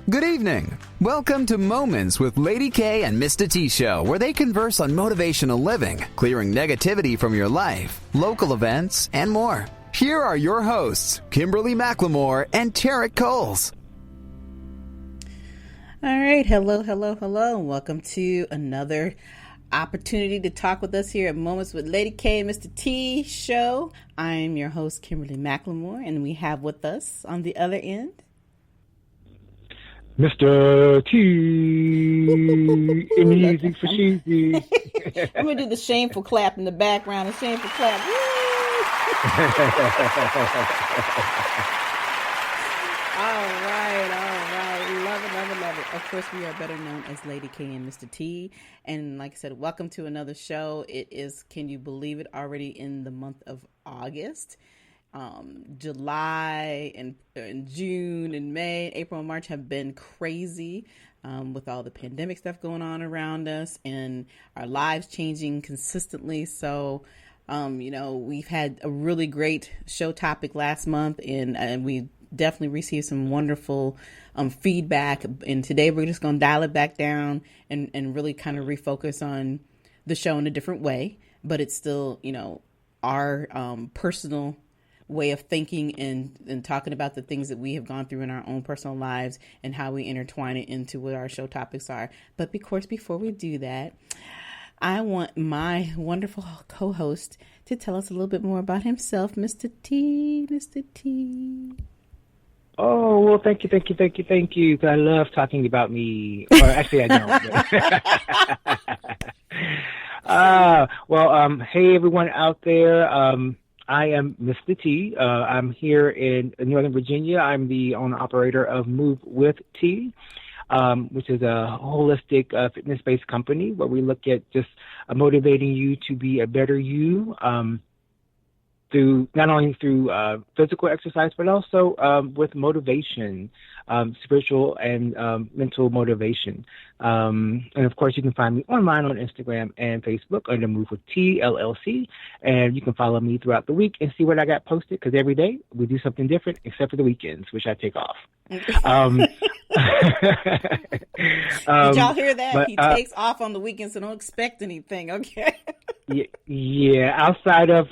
Good evening. Welcome to Moments with Lady K and Mistah T show, where they converse on motivational living, clearing negativity from your life, local events, and more. Here are your hosts, Kimberly McLemore and Teryck Coles. All right. Hello. Welcome to another opportunity to talk with us here at Moments with Lady K Mistah T show. I'm your host, Kimberly McLemore, and we have with us on the other end Mistah T. Easy for cheesy. I'm going to do the shameful clap in the background. A shameful clap. All right. Love it. Of course, we are better known as Lady K and Mistah T. And like I said, welcome to another show. It is, can you believe it, already in the month of August. July and June and May, April and March have been crazy with all the pandemic stuff going on around us and our lives changing consistently. So, we've had a really great show topic last month and we definitely received some wonderful feedback. And today we're just going to dial it back down and really kind of refocus on the show in a different way. But it's still, our personal way of thinking and talking about the things that we have gone through in our own personal lives and how we intertwine it into what our show topics are. But of course, before we do that, I want my wonderful co-host to tell us a little bit more about himself, Mistah T. Mistah T. Oh, well, thank you. I love talking about me. Or actually, I don't. Hey, everyone out there. I am Mistah T. I'm here in Northern Virginia. I'm the owner-operator of Move With T, which is a holistic fitness-based company where we look at just motivating you to be a better you through not only through physical exercise, but also with motivation, spiritual and mental motivation. And of course, you can find me online on Instagram and Facebook under Move with T LLC, and you can follow me throughout the week and see what I got posted. Because every day we do something different, except for the weekends, which I take off. Did y'all hear that? But, he takes off on the weekends, so don't expect anything. Okay. Yeah. Outside of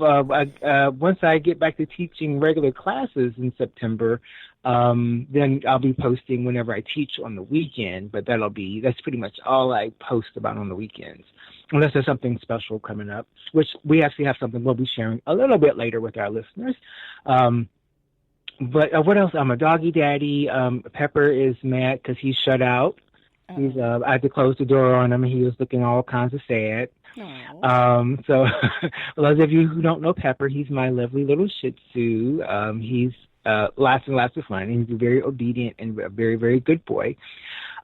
once I get back to teaching regular classes in September, then I'll be posting whenever I teach on the weekend. But that's pretty much all I post about on the weekends, unless there's something special coming up, which we actually have something we'll be sharing a little bit later with our listeners. But what else? I'm a doggy daddy. Pepper is mad because he's shut out. He's I had to close the door on him. He was looking all kinds of sad. So those of you who don't know Pepper, he's my lovely little Shih Tzu. He's lots and lots of fun. He's very obedient and a very, very good boy.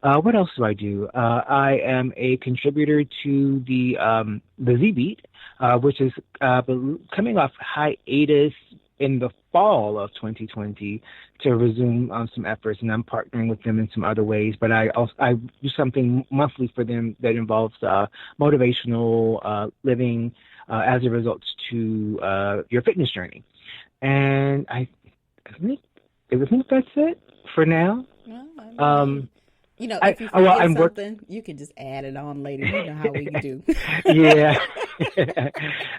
What else do I do? I am a contributor to the Z Beat, which is coming off hiatus in the fall of 2020 to resume some efforts, and I'm partnering with them in some other ways. But I do something monthly for them that involves motivational living as it results to your fitness journey. And I think that's it for now. Well, if you forget something, you can just add it on later. You know how we do. Yeah.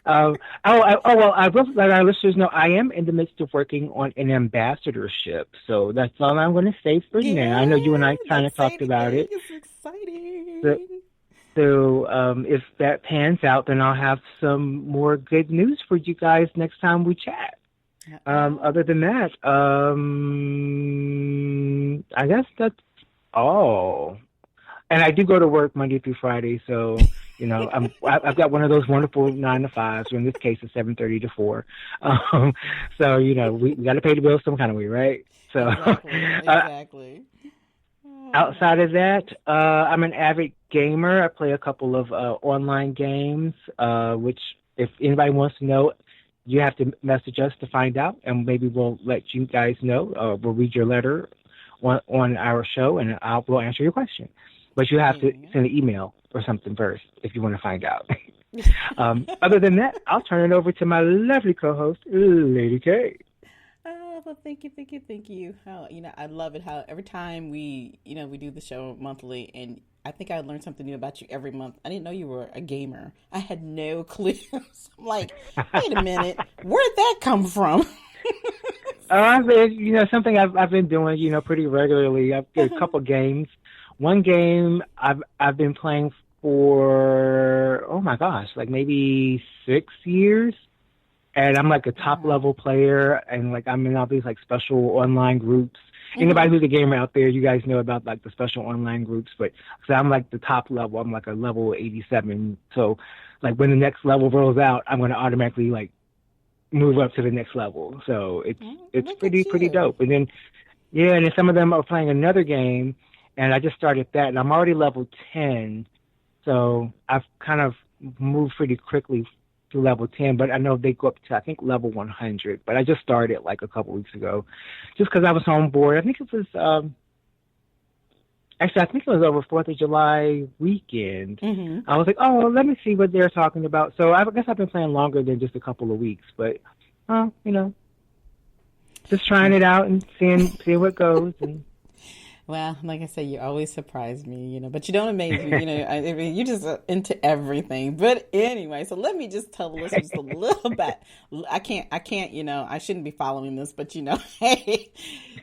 I will let our listeners know I am in the midst of working on an ambassadorship. So that's all I'm going to say for now. I know you and I kind of talked about it. It's exciting. So if that pans out, then I'll have some more good news for you guys next time we chat. Other than that, I guess that's all. And I do go to work Monday through Friday, so I've got one of those wonderful 9 to 5s, or in this case, it's 7:30 to 4. So we got to pay the bills some kind of way, right? So exactly. Outside of that, I'm an avid gamer. I play a couple of online games, which if anybody wants to know, you have to message us to find out, and maybe we'll let you guys know. We'll read your letter on our show, and we'll answer your question. But you have to send an email or something first if you want to find out. Oh, Other than that, I'll turn it over to my lovely co-host, Lady K. Oh, well, thank you, thank you, thank you. How, I love it how every time we do the show monthly, and I think I learned something new about you every month. I didn't know you were a gamer. I had no clue. So I'm like, wait a minute, where'd that come from? I've been, something I've been doing, pretty regularly. I've got a couple games. One game I've been playing for, oh my gosh, like maybe 6 years. And I'm like a top level player, and like I'm in all these like special online groups. Anybody who's a gamer out there, you guys know about like the special online groups, but so I'm like the top level. I'm like a level 87. So like when the next level rolls out, I'm going to automatically like move up to the next level. So it's pretty dope. And then and then some of them are playing another game, and I just started that, and I'm already level 10. So I've kind of moved pretty quickly to level 10, but I know they go up to, I think, level 100. But I just started like a couple weeks ago just because I was on board. I think it was, actually, I think it was over 4th of July weekend. I was like, oh, let me see what they're talking about. So I guess I've been playing longer than just a couple of weeks, but, just trying it out and seeing what goes. And well, like I said, you always surprise me, but you don't amaze me, you're just into everything. But anyway, so let me just tell the listeners a little bit. I can't, I shouldn't be following this, but hey,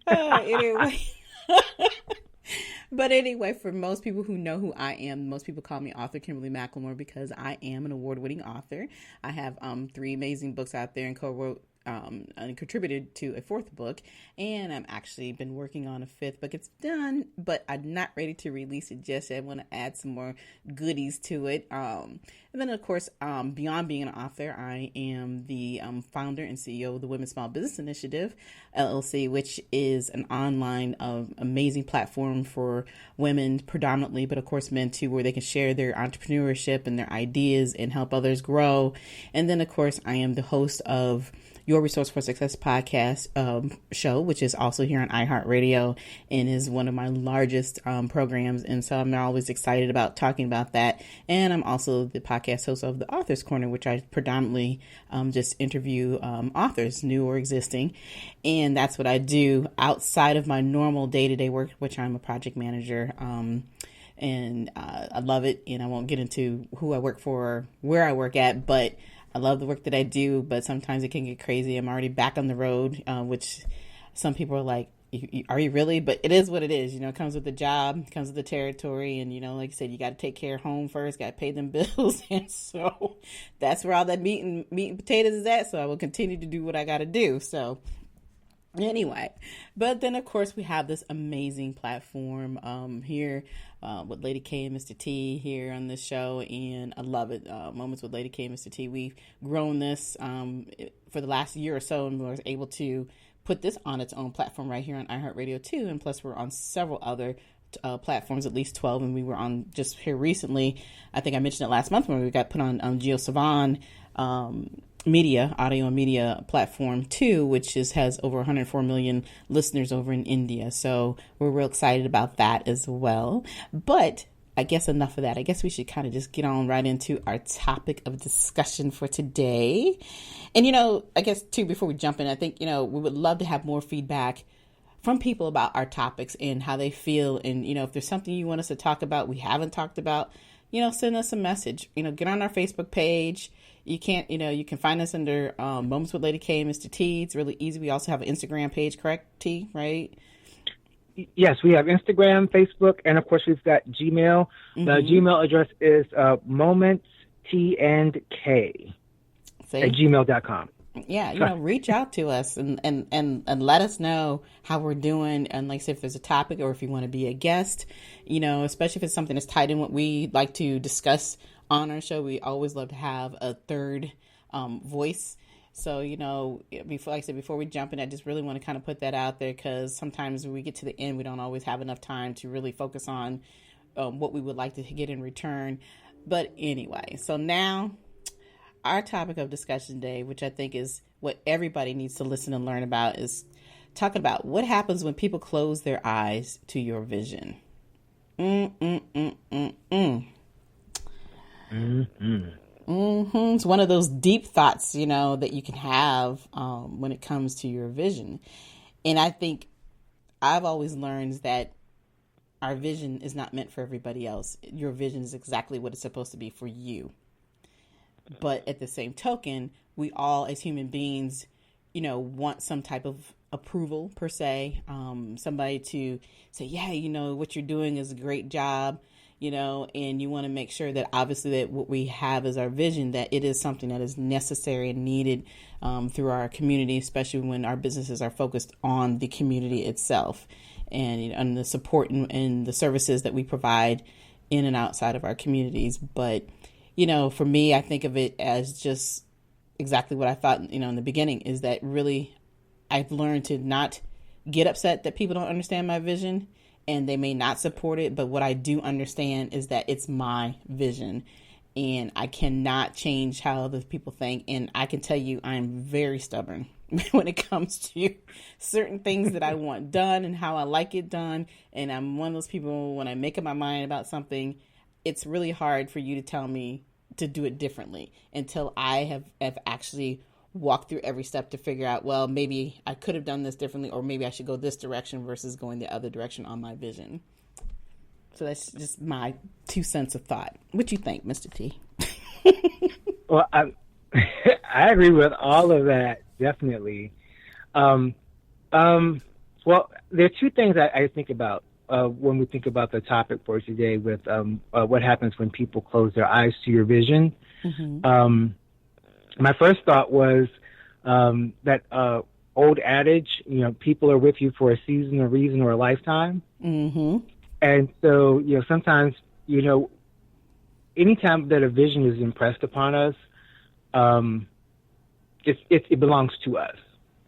anyway. But anyway, for most people who know who I am, most people call me author Kimberly McLemore because I am an award-winning author. I have 3 amazing books out there and co-wrote and contributed to a 4th book, and I'm actually been working on a 5th book. It's done, but I'm not ready to release it just yet. I want to add some more goodies to it. And then, of course, beyond being an author, I am the founder and CEO of the Women's Small Business Initiative, LLC, which is an online amazing platform for women predominantly, but of course men too, where they can share their entrepreneurship and their ideas and help others grow. And then, of course, I am the host of Your Resource for Success podcast show, which is also here on iHeartRadio and is one of my largest programs. And so I'm always excited about talking about that. And I'm also the podcast host of The Author's Corner, which I predominantly just interview authors, new or existing. And that's what I do outside of my normal day-to-day work, which I'm a project manager. And I love it. And I won't get into who I work for, or where I work at, but I love the work that I do, but sometimes it can get crazy. I'm already back on the road, which some people are like, are you really? But it is what it is. It comes with the job, it comes with the territory. And, like I said, you got to take care of home first, got to pay them bills. And so that's where all that meat and potatoes is at. So I will continue to do what I got to do. So anyway, but then of course we have this amazing platform here with Lady K Mistah T here on this show, and I love it. Moments with Lady K Mistah T. We've grown this for the last year or so, and we were able to put this on its own platform right here on iHeartRadio too, and plus we're on several other platforms, at least 12, and we were on just here recently. I think I mentioned it last month when we got put on GeoSavan media, audio and media platform too, which has over 104 million listeners over in India. So we're real excited about that as well. But I guess enough of that. I guess we should kind of just get on right into our topic of discussion for today. And, I guess too, before we jump in, I think, we would love to have more feedback from people about our topics and how they feel. And, if there's something you want us to talk about, we haven't talked about, send us a message, get on our Facebook page. You can find us under Moments with Lady K Mistah T. It's really easy. We also have an Instagram page, correct, T, right? Yes, we have Instagram, Facebook, and of course we've got Gmail. The Gmail address is momentstandk@gmail.com. Yeah, reach out to us and let us know how we're doing. And like I said, if there's a topic or if you want to be a guest, especially if it's something that's tied in what we like to discuss on our show, we always love to have a third voice. So, before we jump in, I just really want to kind of put that out there, because sometimes when we get to the end, we don't always have enough time to really focus on what we would like to get in return. But anyway, so now our topic of discussion today, which I think is what everybody needs to listen and learn about, is talking about what happens when people close their eyes to your vision. It's one of those deep thoughts, that you can have when it comes to your vision. And I think I've always learned that our vision is not meant for everybody else. Your vision is exactly what it's supposed to be for you. But at the same token, we all as human beings, want some type of approval per se. Somebody to say, yeah, what you're doing is a great job, and you want to make sure that obviously that what we have as our vision, that it is something that is necessary and needed through our community, especially when our businesses are focused on the community itself and the support and the services that we provide in and outside of our communities. But, for me, I think of it as just exactly what I thought, in the beginning, is that really I've learned to not get upset that people don't understand my vision and they may not support it. But what I do understand is that it's my vision and I cannot change how other people think. And I can tell you, I'm very stubborn when it comes to certain things that I want done and how I like it done. And I'm one of those people, when I make up my mind about something, it's really hard for you to tell me to do it differently until I have actually walked through every step to figure out, well, maybe I could have done this differently, or maybe I should go this direction versus going the other direction on my vision. So that's just my 2 cents of thought. What you think, Mr. T? Well, I agree with all of that, definitely. Well, there are two things I think about when we think about the topic for today with what happens when people close their eyes to your vision. Mm-hmm. My first thought was that old adage, people are with you for a season, a reason, or a lifetime. Mm-hmm. And so, sometimes, anytime that a vision is impressed upon us, it belongs to us.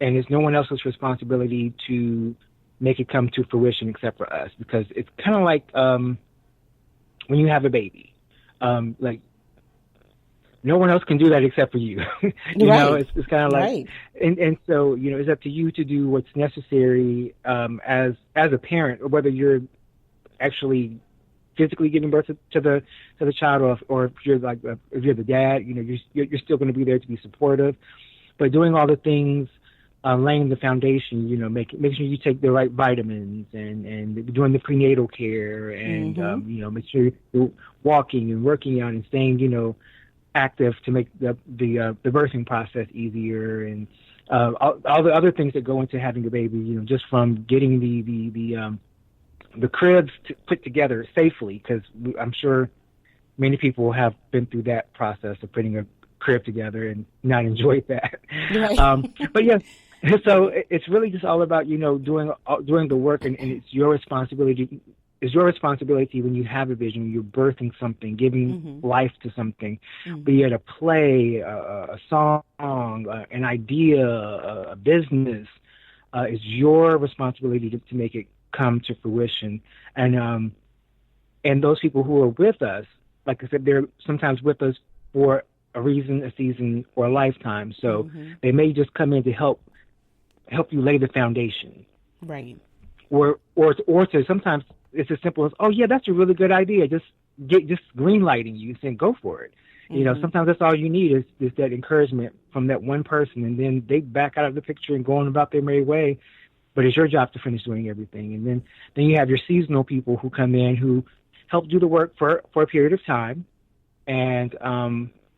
And it's no one else's responsibility to make it come to fruition except for us. Because it's kind of like when you have a baby. Like, no one else can do that except for you. It's kind of like, right. And so, it's up to you to do what's necessary as a parent, or whether you're actually physically giving birth to the child, or if you're the dad, you're still going to be there to be supportive, but doing all the things, laying the foundation, making sure you take the right vitamins and doing the prenatal care and, mm-hmm. Make sure you're walking and working out and staying, active to make the birthing process easier, and all the other things that go into having a baby, just from getting the cribs put together safely, because I'm sure many people have been through that process of putting a crib together and not enjoyed that. Right. But yeah, so it's really just all about doing the work, and it's your responsibility. It's your responsibility when you have a vision, you're birthing something, giving mm-hmm. life to something, mm-hmm. be it a play, a song, an idea, a business. It's your responsibility to make it come to fruition. And those people who are with us, like I said, they're sometimes with us for a reason, a season, or a lifetime. So mm-hmm. they may just come in to help you lay the foundation. Right. Or to sometimes it's as simple as, oh yeah, that's a really good idea. Just green lighting you, saying go for it. Mm-hmm. Sometimes that's all you need is that encouragement from that one person, and then they back out of the picture and go on about their merry way. But it's your job to finish doing everything. And then you have your seasonal people who come in who help do the work for a period of time, and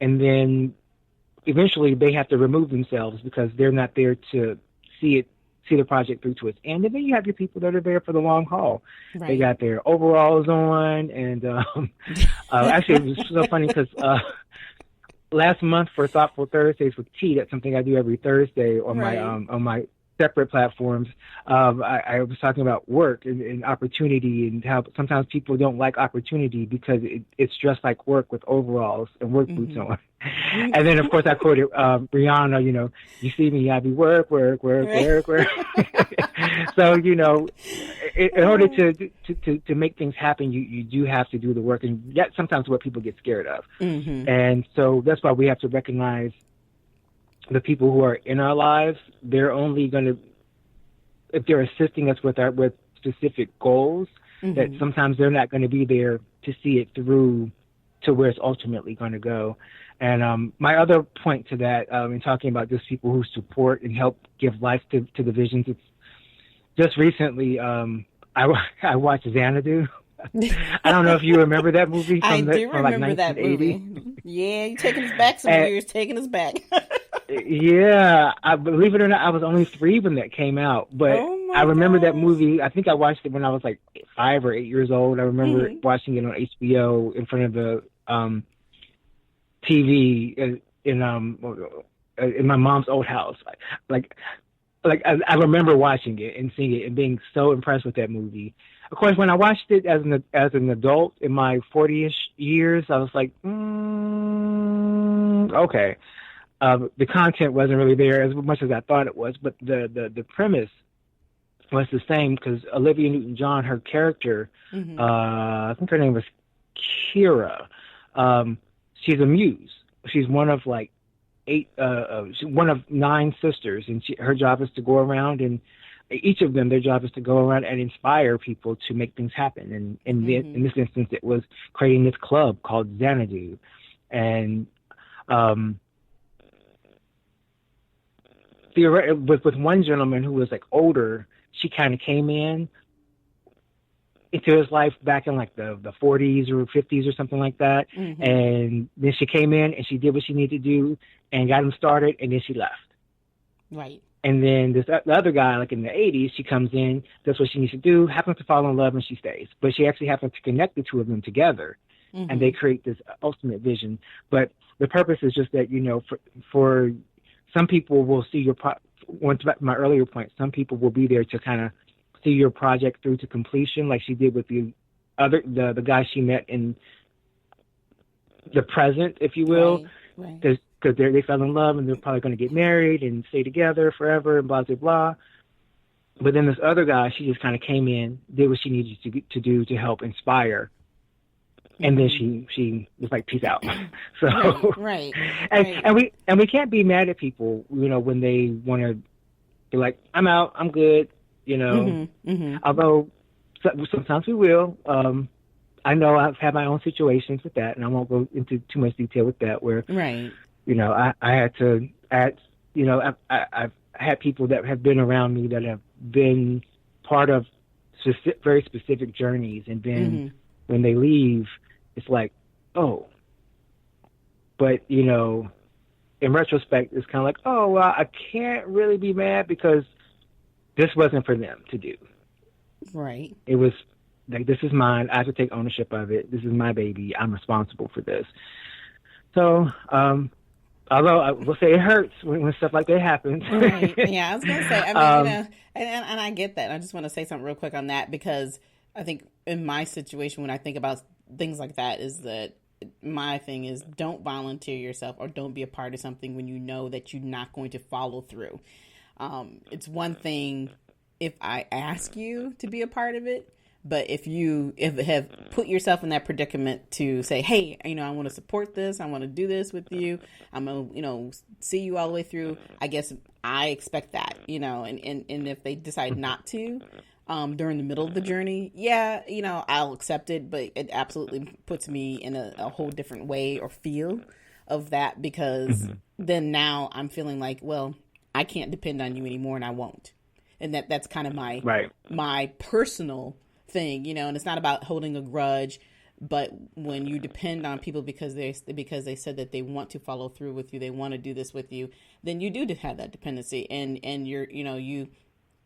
then eventually they have to remove themselves because they're not there to see the project through to its end. And then you have your people that are there for the long haul. Right. They got their overalls on, and actually it was so funny because last month for Thoughtful Thursdays with T, that's something I do every Thursday on right. on my separate platforms. I was talking about work and opportunity, and how sometimes people don't like opportunity because it's dressed like work with overalls and work boots mm-hmm. on. And then, of course, I quoted Rihanna, you see me, I be work. So, in order to make things happen, you do have to do the work. And that's sometimes what people get scared of. Mm-hmm. And so that's why we have to recognize the people who are in our lives. They're only going to, if they're assisting us with specific goals, mm-hmm. that sometimes they're not going to be there to see it through to where it's ultimately going to go. And my other point to that, in talking about just people who support and help give life to the visions, it's just recently I watched Xanadu. I don't know if you remember that movie I do from like remember that 1980. movie. Yeah, you're taking us back some years, taking us back. Yeah, I believe it or not, I was only 3 when that came out, but Oh my I remember that gosh. movie. I think I watched it when I was like 5 or 8 years old. I remember Mhm. watching it on HBO in front of the TV in my mom's old house. Like I remember watching it and seeing it and being so impressed with that movie. Of course, when I watched it as an adult in my 40ish years, I was like, okay. The content wasn't really there as much as I thought it was, but the premise was the same because Olivia Newton-John, her character, I think her name was Kira. She's a muse. She's one of like 8. She's one of 9 sisters, and her job is to go around and each of them, their job is to go around and inspire people to make things happen. And in this instance, it was creating this club called Xanadu, and with one gentleman who was like older, she kind of came into his life back in like the 40s or 50s or something like that. And then she came in and she did what she needed to do and got him started, and then she left. Right. And then the other guy, like in the 80s, she comes in, does what she needs to do, happens to fall in love, and she stays. But she actually happens to connect the two of them together, and they create this ultimate vision. But the purpose is just that, for some people will see going back to my earlier point, some people will be there to kind of see your project through to completion, like she did with the guy she met in the present, if you will. Right. Because they fell in love and they're probably going to get married and stay together forever and blah, blah, blah. But then this other guy, she just kind of came in, did what she needed to do to help inspire. And then she was like, peace out. So, right. And we can't be mad at people, when they want to be like, I'm out, I'm good, Although sometimes we will. I know I've had my own situations with that, and I won't go into too much detail with that, where, right. I had to I've had people that have been around me that have been part of very specific journeys, and then when they leave, it's like, oh, but, in retrospect, it's kind of like, oh, well, I can't really be mad because this wasn't for them to do. Right. It was like, this is mine. I have to take ownership of it. This is my baby. I'm responsible for this. So, although I will say it hurts when stuff like that happens. Right. Yeah, I was going to say, I mean, and I get that. I just want to say something real quick on that, because I think in my situation, when I think about things like that, is that my thing is, don't volunteer yourself or don't be a part of something when you know that you're not going to follow through. It's one thing if I ask you to be a part of it, but if you have put yourself in that predicament to say, hey, I want to support this, I want to do this with you, I'm going to, see you all the way through, I guess I expect that, and if they decide not to, during the middle of the journey, yeah, I'll accept it, but it absolutely puts me in a whole different way or feel of that, because then now I'm feeling like, well, I can't depend on you anymore, and I won't. And that's kind of my personal thing, and it's not about holding a grudge, but when you depend on people because they said that they want to follow through with you, they want to do this with you, then you do have that dependency, and you're, you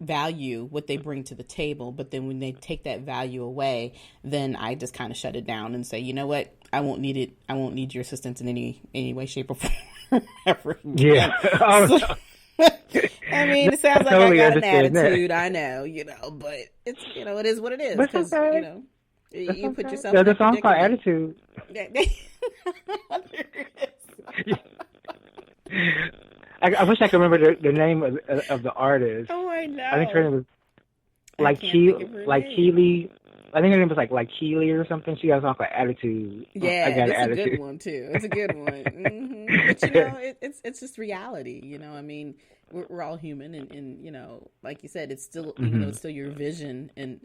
value what they bring to the table. But then when they take that value away, then I just kind of shut it down and say, you know what, I won't need it. I won't need your assistance in any way, shape, or form ever again. Yeah. So, I mean, it sounds like totally I got an attitude. that. I know, but it's, it is what it is. That's Because, okay. you put yourself Yeah, in that that's all my predicament. attitude. I wish I could remember the name of the artist. Oh, I know. I think her name was Keely. I think her name was like Keely or something. She has all my attitude. Yeah, I got it's an a attitude. good one too. It's a good one. But it's just reality. I mean, we're all human, and like you said, it's still even though it's still your vision, and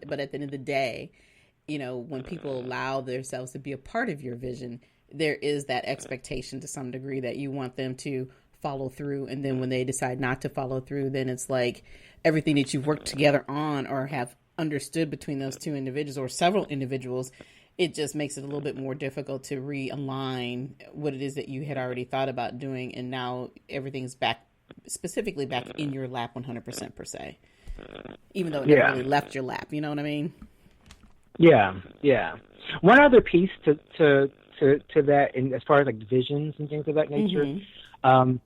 but at the end of the day, when people allow themselves to be a part of your vision, there is that expectation to some degree that you want them to follow through. And then when they decide not to follow through, then it's like everything that you've worked together on or have understood between those two individuals or several individuals, it just makes it a little bit more difficult to realign what it is that you had already thought about doing. And now everything's specifically back in your lap 100% per se, even though it never really left your lap. You know what I mean? Yeah. One other piece to that, and as far as like visions and things of that nature, and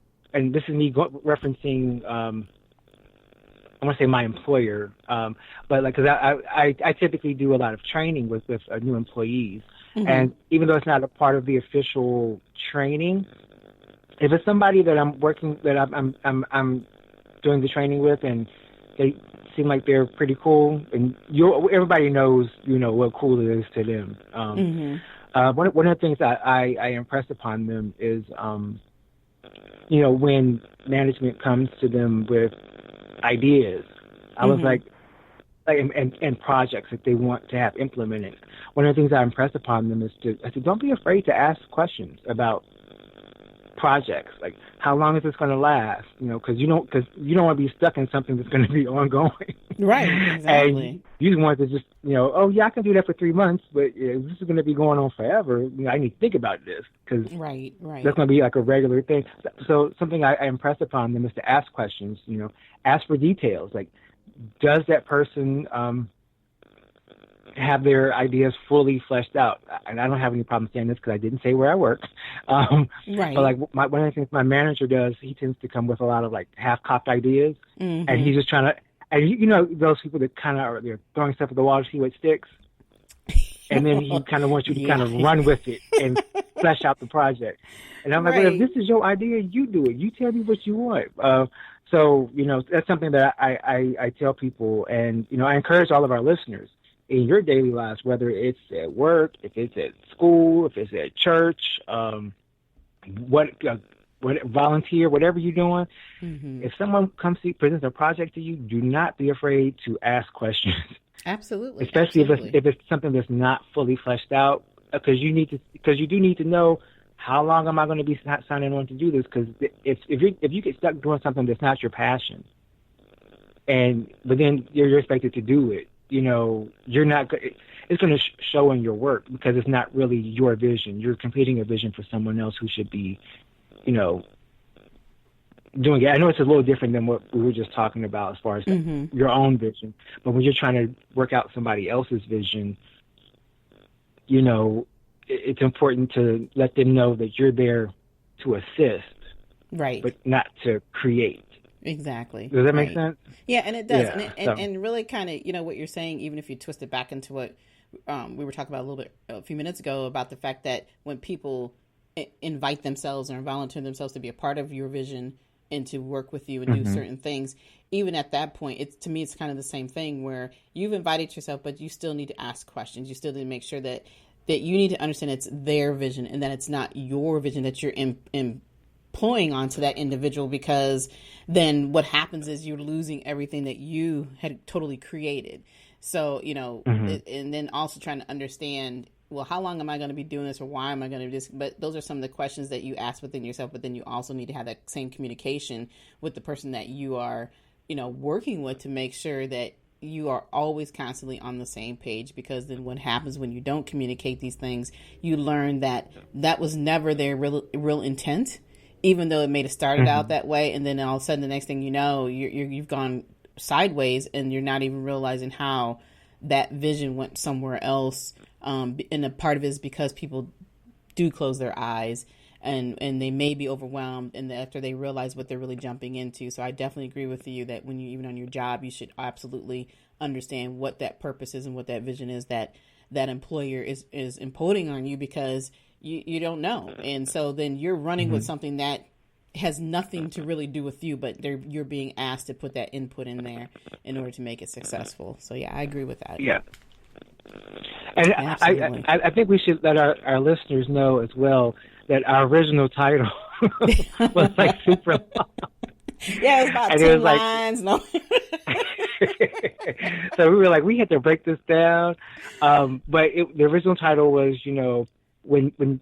this is me referencing, I want to say my employer, but like, cause I typically do a lot of training with new employees, and even though it's not a part of the official training, if it's somebody that I'm I'm doing the training with, and they seem like they're pretty cool, and everybody knows, what cool it is to them. One of the things that I impress upon them is, when management comes to them with ideas, I was like and projects that they want to have implemented. One of the things I impress upon them is I said, don't be afraid to ask questions about projects, like how long is this going to last? Because you don't want to be stuck in something that's going to be ongoing. Right, exactly. And you want to just, oh yeah, I can do that for 3 months, but this is going to be going on forever. I need to think about this because right. That's going to be like a regular thing. So something I impress upon them is to ask questions. Ask for details. Like, does that person have their ideas fully fleshed out? And I don't have any problem saying this because I didn't say where I work. Right. But like one of the things my manager does, he tends to come with a lot of like half-cocked ideas, and he's just trying to. And those people that kind of they're throwing stuff at the wall to see what sticks, and then he kind of wants you to kind of run with it and flesh out the project. And I'm like, well, if this is your idea, you do it. You tell me what you want. So that's something that I tell people, and I encourage all of our listeners in your daily lives, whether it's at work, if it's at school, if it's at church, what volunteer, whatever you're doing. If someone comes to presents a project to you, do not be afraid to ask questions. Absolutely. Especially if it's something that's not fully fleshed out, because you do need to know how long am I going to be signing on to do this? Because if you get stuck doing something that's not your passion, but then you're expected to do it, you're not. It's going to show in your work because it's not really your vision. You're completing a vision for someone else who should be, doing it. I know it's a little different than what we were just talking about as far as your own vision, but when you're trying to work out somebody else's vision, it's important to let them know that you're there to assist, right, but not to create. Exactly. Does that make sense? Yeah, and it does. Yeah, and really kind of, what you're saying, even if you twist it back into what we were talking about a few minutes ago about the fact that when people invite themselves or volunteer themselves to be a part of your vision and to work with you and do certain things, even at that point, to me, it's kind of the same thing where you've invited yourself, but you still need to ask questions. You still need to make sure that you need to understand it's their vision and that it's not your vision that you're employing onto that individual, because then what happens is you're losing everything that you had totally created. So, and then also trying to understand, well, how long am I going to be doing this, or why am I going to do this? But those are some of the questions that you ask within yourself, but then you also need to have that same communication with the person that you are, working with, to make sure that you are always constantly on the same page, because then what happens when you don't communicate these things, you learn that was never their real intent, even though it may have started out that way. And then all of a sudden, the next thing you know, you've gone sideways and you're not even realizing how that vision went somewhere else. And a part of it is because people do close their eyes and they may be overwhelmed, and after they realize what they're really jumping into. So I definitely agree with you that when you, even on your job, you should absolutely understand what that purpose is and what that vision is that employer is imposing on you, because you don't know. And so then you're running with something that has nothing to really do with you, but you're being asked to put that input in there in order to make it successful. So yeah, I agree with that. Yeah. And I think we should let our listeners know as well that our original title was like super long. Yeah, it was about 10 lines. No. So we were like, we had to break this down. But the original title was, when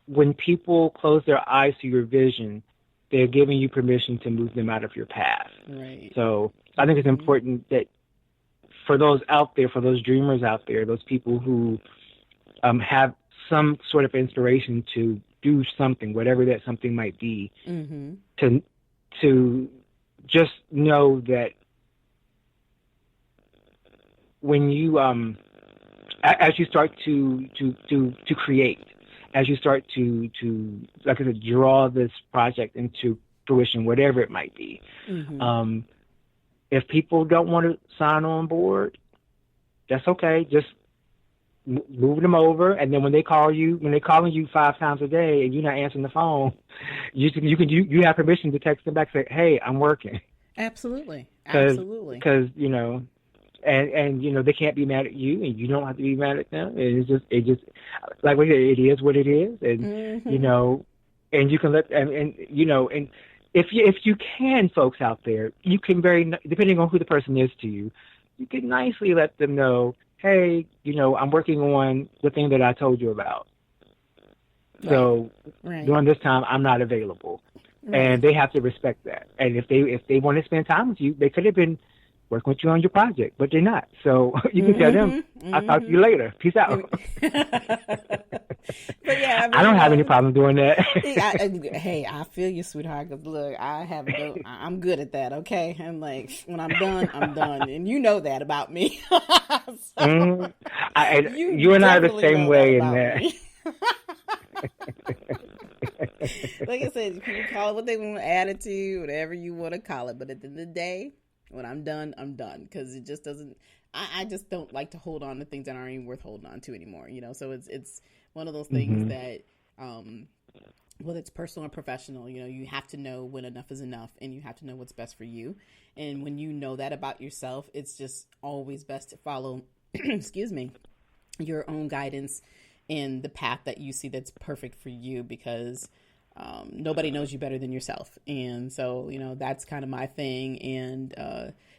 when people close their eyes to your vision, they're giving you permission to move them out of your path. Right. So I think it's important that for those out there, for those dreamers out there, those people who have some sort of inspiration to do something, whatever that something might be, to just know that when you as you start to create, as you start to like I said, draw this project into fruition, whatever it might be. If people don't want to sign on board, that's okay. Just move them over, and then when they're calling you 5 times a day and you're not answering the phone, you have permission to text them back and say, "Hey, I'm working." Absolutely. Because and they can't be mad at you, and you don't have to be mad at them. And it just like we said, it is what it is, and and you can let and if you can, folks out there, you can depending on who the person is to you, you can nicely let them know, hey, I'm working on the thing that I told you about. Right. So during this time, I'm not available. Right. And they have to respect that. And if they want to spend time with you, they could have been working with you on your project, but they're not. So you can tell them, I'll talk to you later. Peace out. But yeah, I don't have any problem doing that. Hey, I feel you, sweetheart. Because look, I'm good at that. Okay, I'm like, when I'm done, I'm done, and you know that about me. So, you and I are the same way in that. Like I said, people call it what they want to add it to, whatever you want to call it. But at the end of the day, when I'm done, I'm done, because it just doesn't. I just don't like to hold on to things that aren't even worth holding on to anymore. So it's one of those things that, whether it's personal or professional, you have to know when enough is enough, and you have to know what's best for you. And when you know that about yourself, it's just always best to follow, excuse me, your own guidance in the path that you see that's perfect for you, because nobody knows you better than yourself. And so, that's kind of my thing. And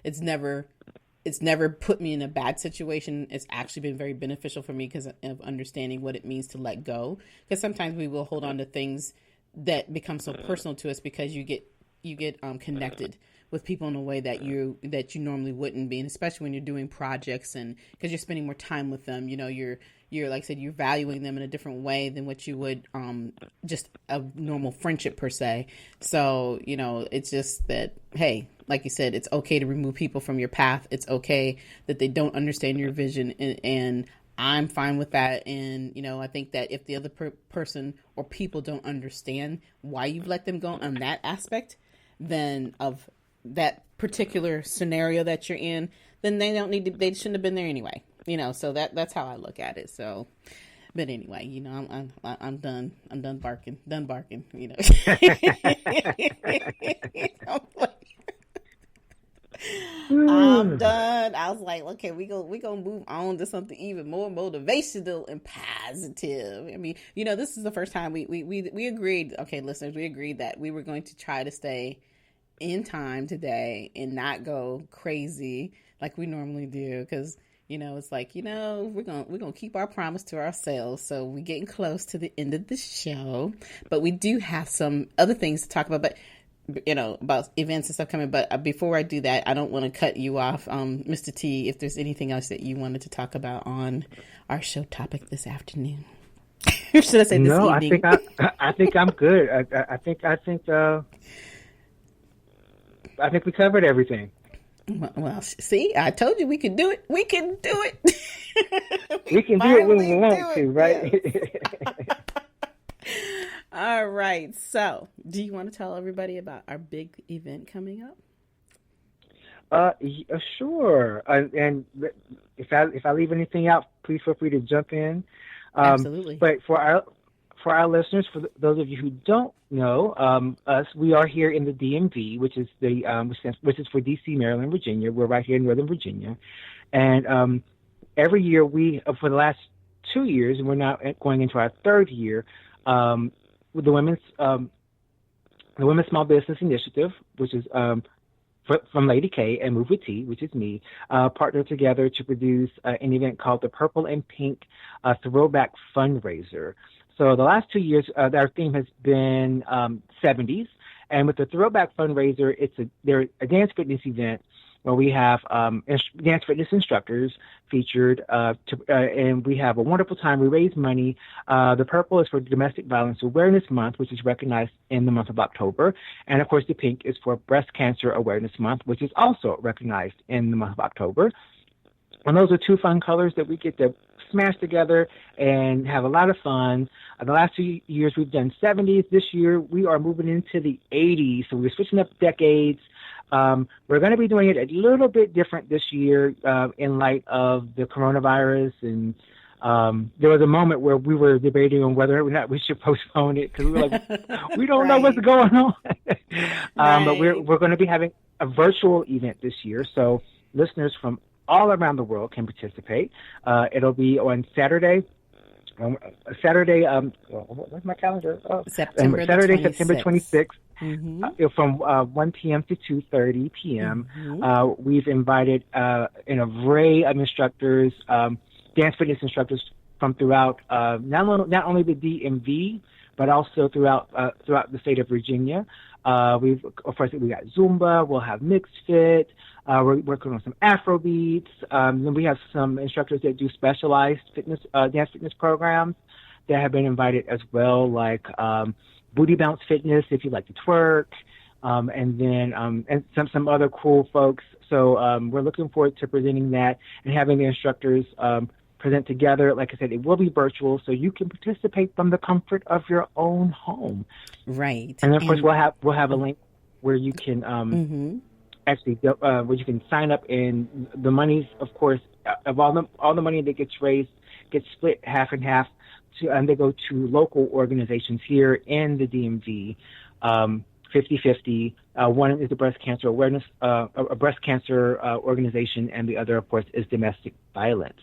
it's never put me in a bad situation. It's actually been very beneficial for me because of understanding what it means to let go. Because sometimes we will hold on to things that become so personal to us because you get connected with people in a way that you normally wouldn't be, and especially when you're doing projects, and because you're spending more time with them, you're like I said, you're valuing them in a different way than what you would just a normal friendship per se. So it's just that, hey, like you said, it's okay to remove people from your path. It's okay that they don't understand your vision, and I'm fine with that. And I think that if the other person or people don't understand why you've let them go on that aspect, then of that particular scenario that you're in, then they shouldn't have been there anyway. So that's how I look at it. So, but anyway, I'm done. I'm done barking. I'm done. I was like, okay, we gonna move on to something even more motivational and positive. I mean, this is the first time we agreed. Okay, listeners, we agreed that we were going to try to stay in time today and not go crazy like we normally do, because it's like, we're gonna keep our promise to ourselves. So we're getting close to the end of the show, but we do have some other things to talk about, but about events and stuff coming. But before I do that, I don't want to cut you off, Mr. T, if there's anything else that you wanted to talk about on our show topic this afternoon. Should I say this evening? I think I'm good. I think we covered everything. Well, see, I told you we could do it. We can do it. We can do it when we want to, right? Yes. All right. So, do you want to tell everybody about our big event coming up? Sure. And if I leave anything out, please feel free to jump in. Absolutely. But for our listeners, for those of you who don't know us, we are here in the DMV, which is for DC, Maryland, Virginia. We're right here in Northern Virginia, and every year for the last 2 years, and we're now going into our third year, with the Women's Small Business Initiative, which is from Lady K and Move with T, which is me, partnered together to produce an event called the Purple and Pink Throwback Fundraiser. So the last 2 years, our theme has been 70s. And with the Throwback Fundraiser, it's a dance fitness event where we have dance fitness instructors featured, and we have a wonderful time. We raise money. The purple is for Domestic Violence Awareness Month, which is recognized in the month of October. And, of course, the pink is for Breast Cancer Awareness Month, which is also recognized in the month of October. And those are two fun colors that we get to smash together and have a lot of fun. The last 2 years we've done 70s. This year we are moving into the 80s, so we're switching up decades. We're going to be doing it a little bit different this year in light of the coronavirus. And there was a moment where we were debating on whether or not we should postpone it because we were like, we don't know what's going on. But we're going to be having a virtual event this year, so listeners from all around the world can participate. It'll be on Saturday. Where's my calendar? September 26th. Mm-hmm. From 1 p.m. to 2:30 p.m. Mm-hmm. We've invited an array of instructors, dance fitness instructors from throughout not only the DMV, but also throughout the state of Virginia. We got Zumba. We'll have mixed fit. We're working on some Afro beats. Then we have some instructors that do specialized dance fitness programs that have been invited as well, like booty bounce fitness if you like to twerk, and then and some other cool folks. So we're looking forward to presenting that and having the instructors present together. Like I said, it will be virtual, so you can participate from the comfort of your own home. Right. And then, of course, we'll have a link where you can actually where you can sign up, and the monies, of course, of all the money that gets raised gets split half and half, and they go to local organizations here in the DMV. 50-50. One is the breast cancer awareness, a breast cancer organization, and the other, of course, is domestic violence.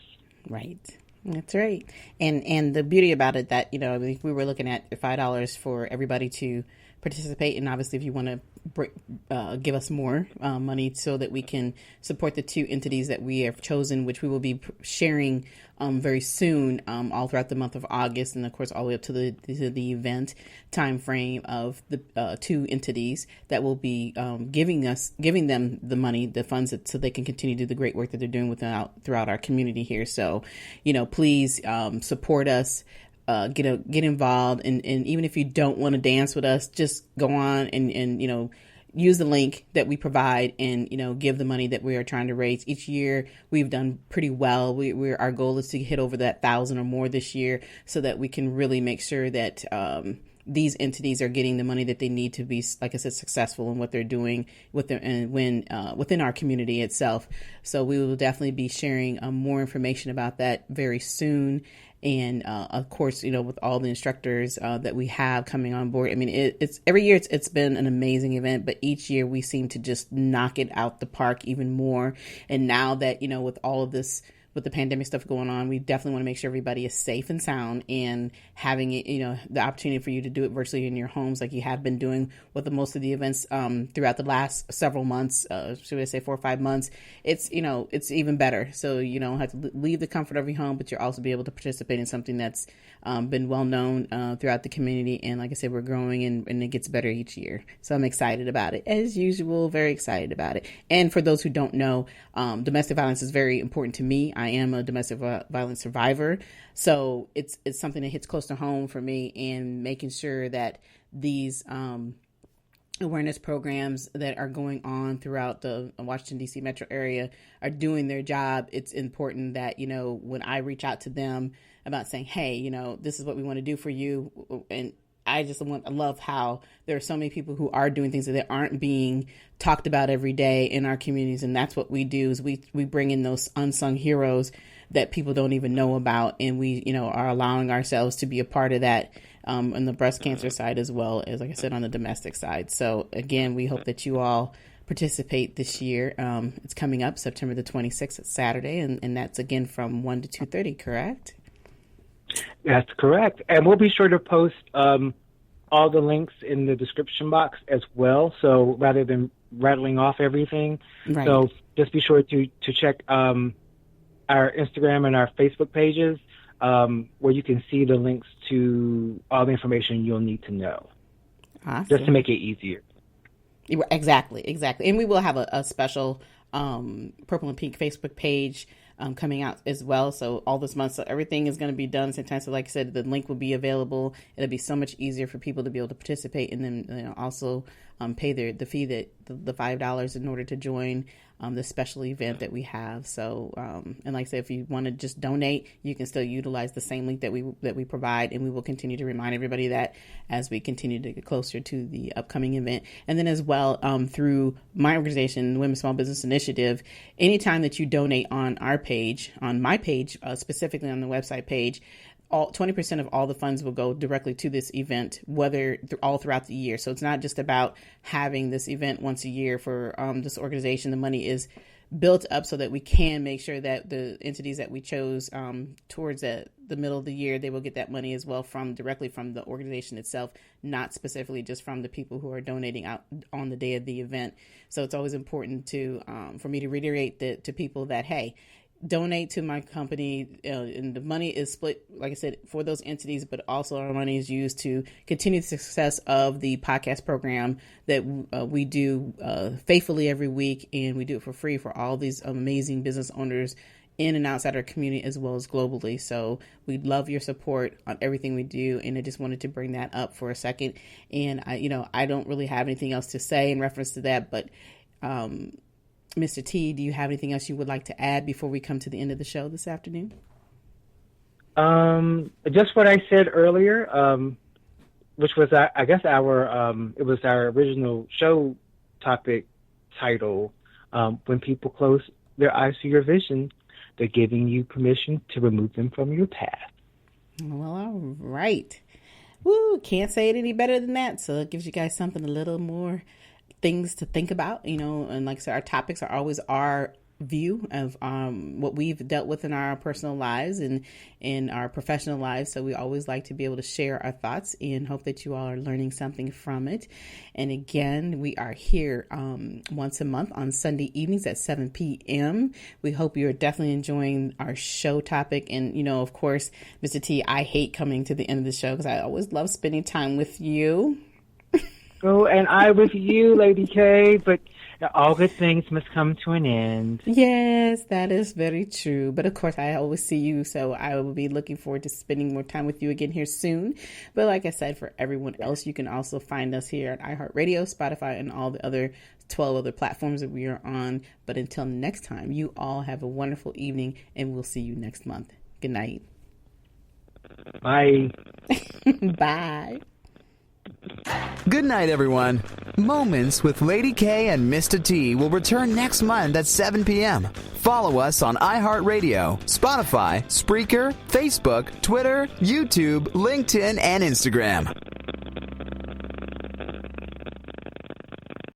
Right. That's right. And the beauty about it that, if we were looking at $5 for everybody to participate, and obviously if you want to give us more money so that we can support the two entities that we have chosen, which we will be sharing very soon, all throughout the month of August, and of course all the way up to the event time frame of the two entities that will be giving them the money, the funds, so they can continue to do the great work that they're doing throughout our community here. So, please support us. Get involved, and even if you don't want to dance with us, just go on and use the link that we provide and give the money that we are trying to raise. Each year we've done pretty well. Our goal is to hit over that 1,000 or more this year, so that we can really make sure that these entities are getting the money that they need to be, like I said, successful in what they're doing within our community itself. So we will definitely be sharing more information about that very soon. And of course, with all the instructors that we have coming on board, I mean, it's every year it's been an amazing event, but each year we seem to just knock it out the park even more. And now that, with all of this, with the pandemic stuff going on, we definitely want to make sure everybody is safe and sound, and having it, the opportunity for you to do it virtually in your homes, like you have been doing with most of the events throughout the last several months, should I say 4 or 5 months. It's, it's even better. So you don't have to leave the comfort of your home, but you'll also be able to participate in something that's been well known throughout the community. And like I said, we're growing and it gets better each year. So I'm excited about it, as usual, very excited about it. And for those who don't know, domestic violence is very important to me. I am a domestic violence survivor. So it's something that hits close to home for me, and making sure that these awareness programs that are going on throughout the Washington, D.C. metro area are doing their job. It's important that, when I reach out to them about saying, hey, this is what we want to do for you. And I love how there are so many people who are doing things that aren't being talked about every day in our communities. And that's what we do, is we bring in those unsung heroes that people don't even know about. And we, are allowing ourselves to be a part of that on the breast cancer side, as well as, like I said, on the domestic side. So again, we hope that you all participate this year. It's coming up September the 26th, it's Saturday. And that's again from 1 to 2:30, correct? That's correct. And we'll be sure to post all the links in the description box as well. So rather than rattling off everything, right. So just be sure to check our Instagram and our Facebook pages. where you can see the links to all the information you'll need to know. Awesome. Just to make it easier. Exactly. And we will have a special Purple and Pink Facebook page coming out as well. So all this month, so everything is going to be done sometimes. So like I said, the link will be available. It'll be so much easier for people to be able to participate, and then also pay the fee, that the $5 in order to join the special event that we have. So and like I said, if you want to just donate, you can still utilize the same link that we provide, and we will continue to remind everybody that as we continue to get closer to the upcoming event. And then as well, through my organization, Women's Small Business Initiative, anytime that you donate on our page, on my page, specifically on the website page, 20% of all the funds will go directly to this event, whether all throughout the year. So it's not just about having this event once a year for this organization. The money is built up so that we can make sure that the entities that we chose towards the middle of the year, they will get that money as well directly from the organization itself, not specifically just from the people who are donating out on the day of the event. So it's always important for me to reiterate to people that, hey, donate to my company, and the money is split, like I said, for those entities, but also our money is used to continue the success of the podcast program that we do faithfully every week, and we do it for free for all these amazing business owners in and outside our community as well as globally. So we love your support on everything we do, and I just wanted to bring that up for a second. And I don't really have anything else to say in reference to that, but Mr. T, do you have anything else you would like to add before we come to the end of the show this afternoon? Just what I said earlier, which was, I guess, it was our original show topic title. When people close their eyes to your vision, they're giving you permission to remove them from your path. Well, all right. Woo, can't say it any better than that. So it gives you guys something a little more things to think about, and like I said, our topics are always our view of what we've dealt with in our personal lives and in our professional lives. So we always like to be able to share our thoughts and hope that you all are learning something from it. And again, we are here once a month on Sunday evenings at 7 p.m. We hope you're definitely enjoying our show topic. And, of course, Mr. T, I hate coming to the end of the show because I always love spending time with you. Oh, and I with you, Lady K, but all good things must come to an end. Yes, that is very true. But of course, I always see you, so I will be looking forward to spending more time with you again here soon. But like I said, for everyone else, you can also find us here at iHeartRadio, Spotify, and all the other 12 other platforms that we are on. But until next time, you all have a wonderful evening, and we'll see you next month. Good night. Bye. Bye. Good night, everyone. Moments with Lady K and Mistah T will return next month at 7 p.m. Follow us on iHeartRadio, Spotify, Spreaker, Facebook, Twitter, YouTube, LinkedIn, and Instagram.